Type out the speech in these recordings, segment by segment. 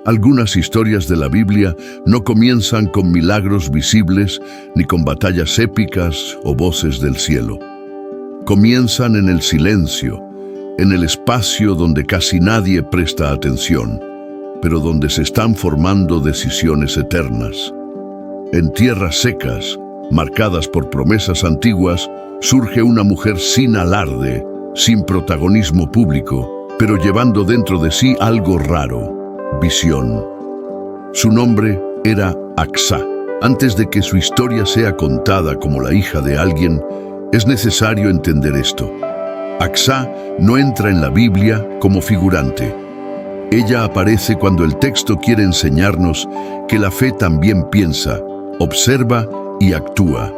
Algunas historias de la Biblia no comienzan con milagros visibles ni con batallas épicas o voces del cielo. Comienzan en el silencio, en el espacio donde casi nadie presta atención, pero donde se están formando decisiones eternas. En tierras secas, marcadas por promesas antiguas, surge una mujer sin alarde, sin protagonismo público, pero llevando dentro de sí algo raro: visión. Su nombre era Acsá. Antes de que su historia sea contada como la hija de alguien, es necesario entender esto. Acsá no entra en la Biblia como figurante. Ella aparece cuando el texto quiere enseñarnos que la fe también piensa, observa y actúa.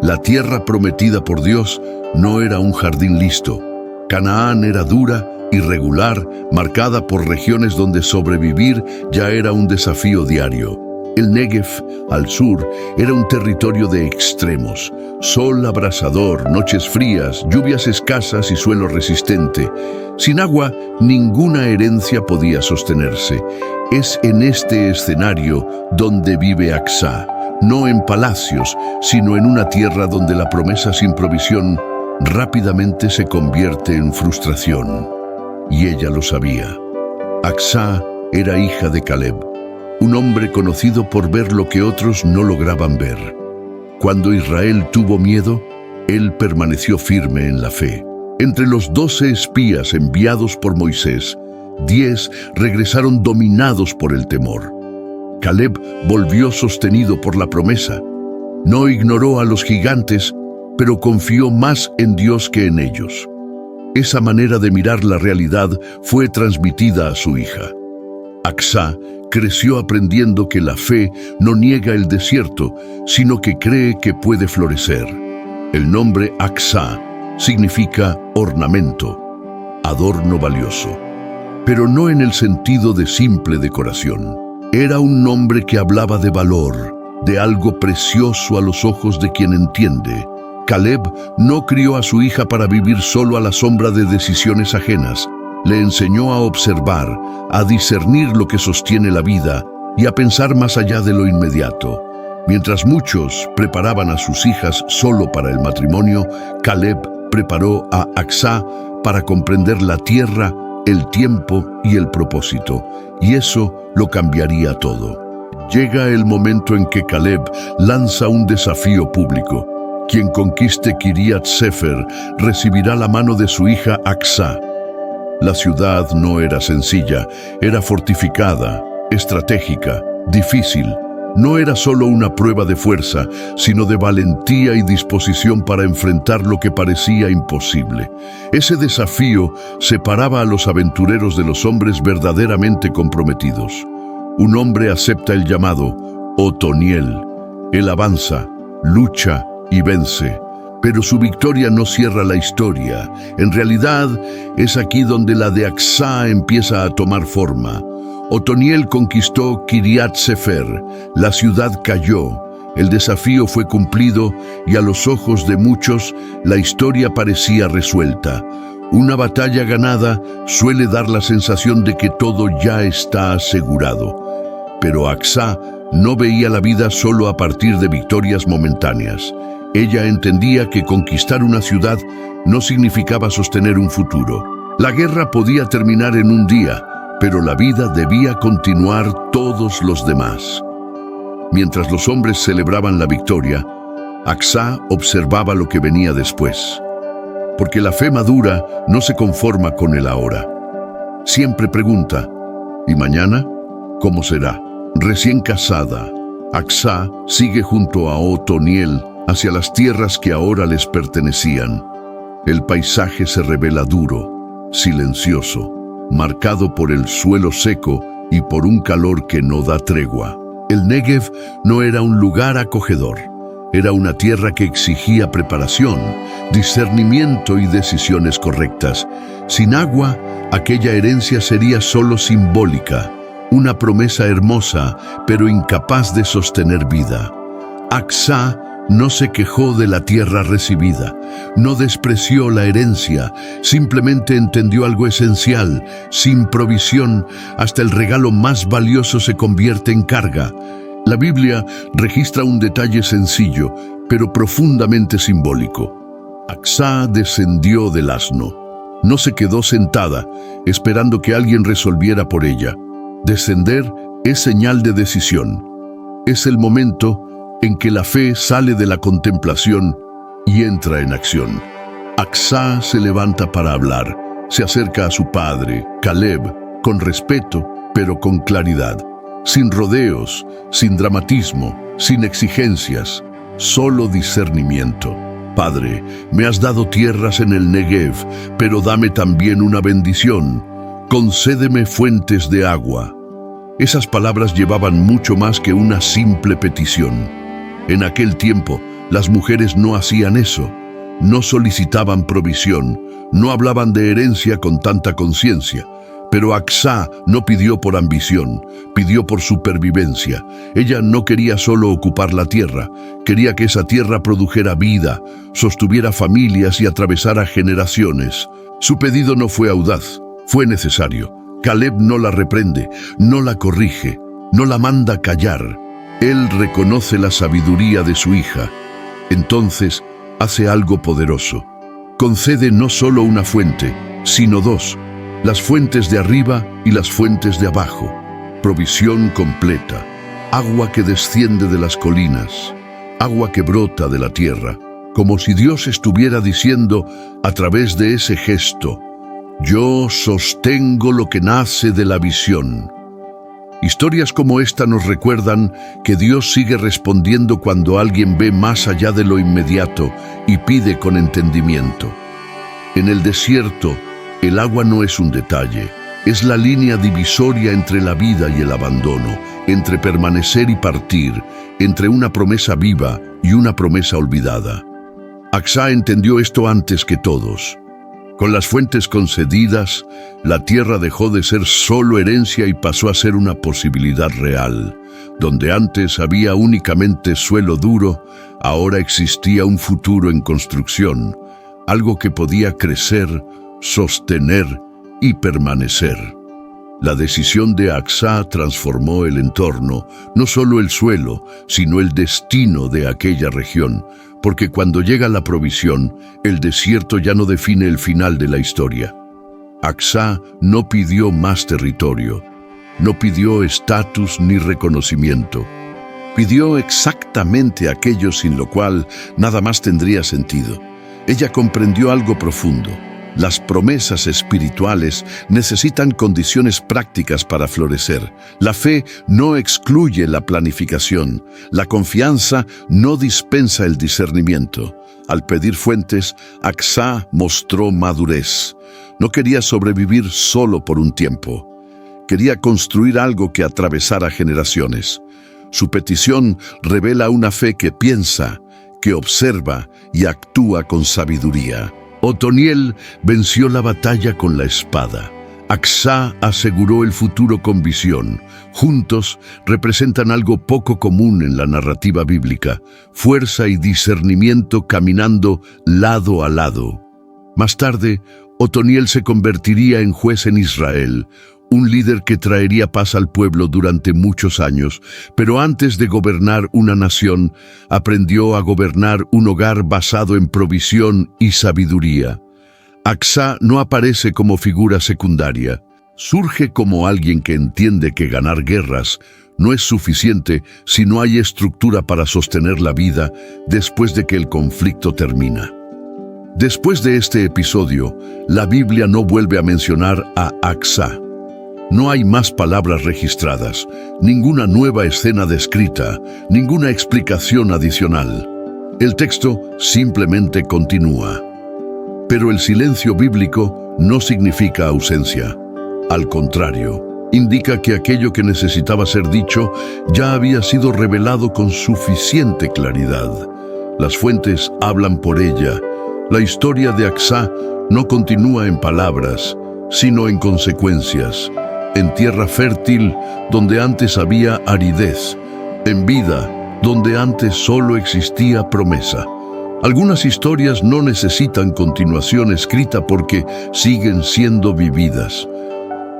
La tierra prometida por Dios no era un jardín listo. Canaán era dura, irregular, marcada por regiones donde sobrevivir ya era un desafío diario. El Negev, al sur, era un territorio de extremos: sol abrasador, noches frías, lluvias escasas y suelo resistente. Sin agua, ninguna herencia podía sostenerse. Es en este escenario donde vive Acsá, no en palacios, sino en una tierra donde la promesa sin provisión rápidamente se convierte en frustración. Y ella lo sabía. Acsá era hija de Caleb, un hombre conocido por ver lo que otros no lograban ver. Cuando Israel tuvo miedo, él permaneció firme en la fe. Entre los 12 espías enviados por Moisés, 10 regresaron dominados por el temor. Caleb volvió sostenido por la promesa. No ignoró a los gigantes, pero confió más en Dios que en ellos. Esa manera de mirar la realidad fue transmitida a su hija. Acsá creció aprendiendo que la fe no niega el desierto, sino que cree que puede florecer. El nombre Acsá significa ornamento, adorno valioso, pero no en el sentido de simple decoración. Era un nombre que hablaba de valor, de algo precioso a los ojos de quien entiende. Caleb no crió a su hija para vivir solo a la sombra de decisiones ajenas. Le enseñó a observar, a discernir lo que sostiene la vida y a pensar más allá de lo inmediato. Mientras muchos preparaban a sus hijas solo para el matrimonio, Caleb preparó a Acsá para comprender la tierra, el tiempo y el propósito, y eso lo cambiaría todo. Llega el momento en que Caleb lanza un desafío público. Quien conquiste Kiriat Sefer recibirá la mano de su hija Acsá. La ciudad no era sencilla, era fortificada, estratégica, difícil. No era solo una prueba de fuerza, sino de valentía y disposición para enfrentar lo que parecía imposible. Ese desafío separaba a los aventureros de los hombres verdaderamente comprometidos. Un hombre acepta el llamado, Otoniel. Él avanza, lucha y vence. Pero su victoria no cierra la historia. En realidad, es aquí donde la de Acsá empieza a tomar forma. Otoniel conquistó Kiriat Sefer, la ciudad cayó, el desafío fue cumplido y a los ojos de muchos la historia parecía resuelta. Una batalla ganada suele dar la sensación de que todo ya está asegurado. Pero Acsá no veía la vida solo a partir de victorias momentáneas. Ella entendía que conquistar una ciudad no significaba sostener un futuro. La guerra podía terminar en un día, pero la vida debía continuar todos los demás. Mientras los hombres celebraban la victoria, Acsá observaba lo que venía después. Porque la fe madura no se conforma con el ahora. Siempre pregunta, ¿y mañana? ¿Cómo será? Recién casada, Acsá sigue junto a Otoniel hacia las tierras que ahora les pertenecían. El paisaje se revela duro, silencioso, marcado por el suelo seco y por un calor que no da tregua. El Negev no era un lugar acogedor. Era una tierra que exigía preparación, discernimiento y decisiones correctas. Sin agua, aquella herencia sería solo simbólica, una promesa hermosa, pero incapaz de sostener vida. Acsá no se quejó de la tierra recibida, no despreció la herencia, simplemente entendió algo esencial: sin provisión, hasta el regalo más valioso se convierte en carga. La Biblia registra un detalle sencillo, pero profundamente simbólico. Acsá descendió del asno. No se quedó sentada, esperando que alguien resolviera por ella. Descender es señal de decisión. Es el momento en que la fe sale de la contemplación y entra en acción. Acsá se levanta para hablar. Se acerca a su padre, Caleb, con respeto, pero con claridad. Sin rodeos, sin dramatismo, sin exigencias, solo discernimiento. Padre, me has dado tierras en el Negev, pero dame también una bendición. Concédeme fuentes de agua. Esas palabras llevaban mucho más que una simple petición. En aquel tiempo, las mujeres no hacían eso. No solicitaban provisión, no hablaban de herencia con tanta conciencia. Pero Acsá no pidió por ambición, pidió por supervivencia. Ella no quería solo ocupar la tierra, quería que esa tierra produjera vida, sostuviera familias y atravesara generaciones. Su pedido no fue audaz, fue necesario. Caleb no la reprende, no la corrige, no la manda callar. Él reconoce la sabiduría de su hija. Entonces hace algo poderoso. Concede no solo una fuente, sino dos: las fuentes de arriba y las fuentes de abajo. Provisión completa. Agua que desciende de las colinas. Agua que brota de la tierra. Como si Dios estuviera diciendo a través de ese gesto: yo sostengo lo que nace de la visión. Historias como esta nos recuerdan que Dios sigue respondiendo cuando alguien ve más allá de lo inmediato y pide con entendimiento. En el desierto, el agua no es un detalle, es la línea divisoria entre la vida y el abandono, entre permanecer y partir, entre una promesa viva y una promesa olvidada. Acsá entendió esto antes que todos. Con las fuentes concedidas, la tierra dejó de ser solo herencia y pasó a ser una posibilidad real. Donde antes había únicamente suelo duro, ahora existía un futuro en construcción, algo que podía crecer, sostener y permanecer. La decisión de Acsá transformó el entorno, no solo el suelo, sino el destino de aquella región, porque cuando llega la provisión, el desierto ya no define el final de la historia. Acsá no pidió más territorio, no pidió estatus ni reconocimiento. Pidió exactamente aquello sin lo cual nada más tendría sentido. Ella comprendió algo profundo. Las promesas espirituales necesitan condiciones prácticas para florecer. La fe no excluye la planificación. La confianza no dispensa el discernimiento. Al pedir fuentes, Acsá mostró madurez. No quería sobrevivir solo por un tiempo. Quería construir algo que atravesara generaciones. Su petición revela una fe que piensa, que observa y actúa con sabiduría. Otoniel venció la batalla con la espada. Acsá aseguró el futuro con visión. Juntos representan algo poco común en la narrativa bíblica: fuerza y discernimiento caminando lado a lado. Más tarde, Otoniel se convertiría en juez en Israel, un líder que traería paz al pueblo durante muchos años, pero antes de gobernar una nación, aprendió a gobernar un hogar basado en provisión y sabiduría. Acsá no aparece como figura secundaria, surge como alguien que entiende que ganar guerras no es suficiente si no hay estructura para sostener la vida después de que el conflicto termina. Después de este episodio, la Biblia no vuelve a mencionar a Acsá. No hay más palabras registradas, ninguna nueva escena descrita, ninguna explicación adicional. El texto simplemente continúa. Pero el silencio bíblico no significa ausencia. Al contrario, indica que aquello que necesitaba ser dicho ya había sido revelado con suficiente claridad. Las fuentes hablan por ella. La historia de Acsá no continúa en palabras, sino en consecuencias. En tierra fértil donde antes había aridez, en vida donde antes solo existía promesa. Algunas historias no necesitan continuación escrita porque siguen siendo vividas.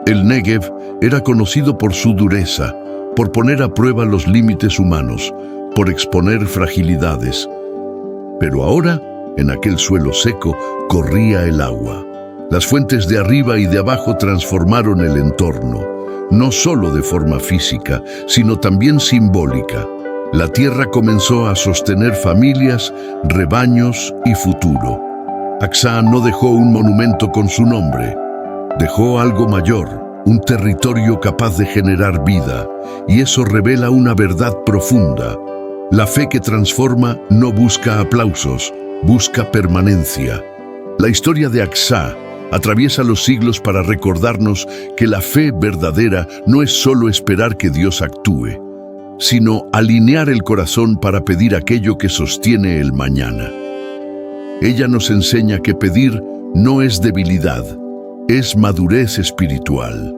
El Negev era conocido por su dureza, por poner a prueba los límites humanos, por exponer fragilidades. Pero ahora, en aquel suelo seco, corría el agua. Las fuentes de arriba y de abajo transformaron el entorno, no solo de forma física, sino también simbólica. La tierra comenzó a sostener familias, rebaños y futuro. Acsá no dejó un monumento con su nombre, dejó algo mayor, un territorio capaz de generar vida, y eso revela una verdad profunda. La fe que transforma no busca aplausos, busca permanencia. La historia de Acsá atraviesa los siglos para recordarnos que la fe verdadera no es solo esperar que Dios actúe, sino alinear el corazón para pedir aquello que sostiene el mañana. Ella nos enseña que pedir no es debilidad, es madurez espiritual.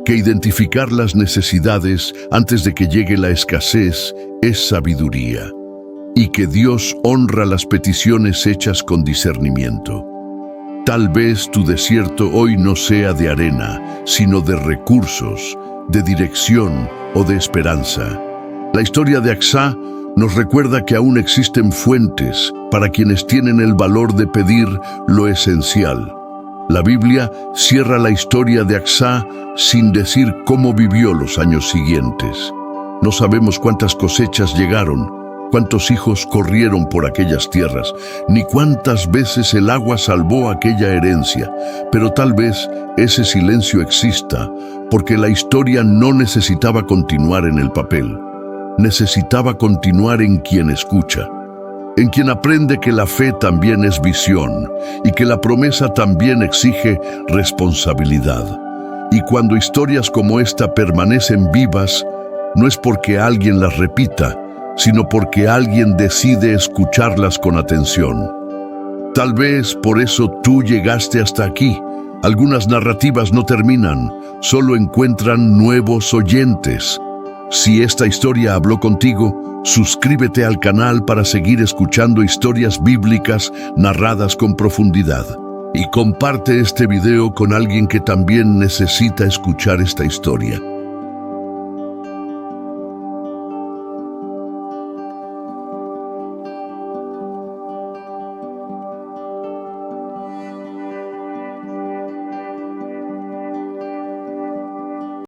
Que identificar las necesidades antes de que llegue la escasez es sabiduría. Y que Dios honra las peticiones hechas con discernimiento. Tal vez tu desierto hoy no sea de arena, sino de recursos, de dirección o de esperanza. La historia de Acsá nos recuerda que aún existen fuentes para quienes tienen el valor de pedir lo esencial. La Biblia cierra la historia de Acsá sin decir cómo vivió los años siguientes. No sabemos cuántas cosechas llegaron, cuántos hijos corrieron por aquellas tierras, ni cuántas veces el agua salvó aquella herencia, pero tal vez ese silencio exista, porque la historia no necesitaba continuar en el papel. Necesitaba continuar en quien escucha, en quien aprende que la fe también es visión y que la promesa también exige responsabilidad. Y cuando historias como esta permanecen vivas, no es porque alguien las repita, sino porque alguien decide escucharlas con atención. Tal vez por eso tú llegaste hasta aquí. Algunas narrativas no terminan, solo encuentran nuevos oyentes. Si esta historia habló contigo, suscríbete al canal para seguir escuchando historias bíblicas narradas con profundidad. Y comparte este video con alguien que también necesita escuchar esta historia.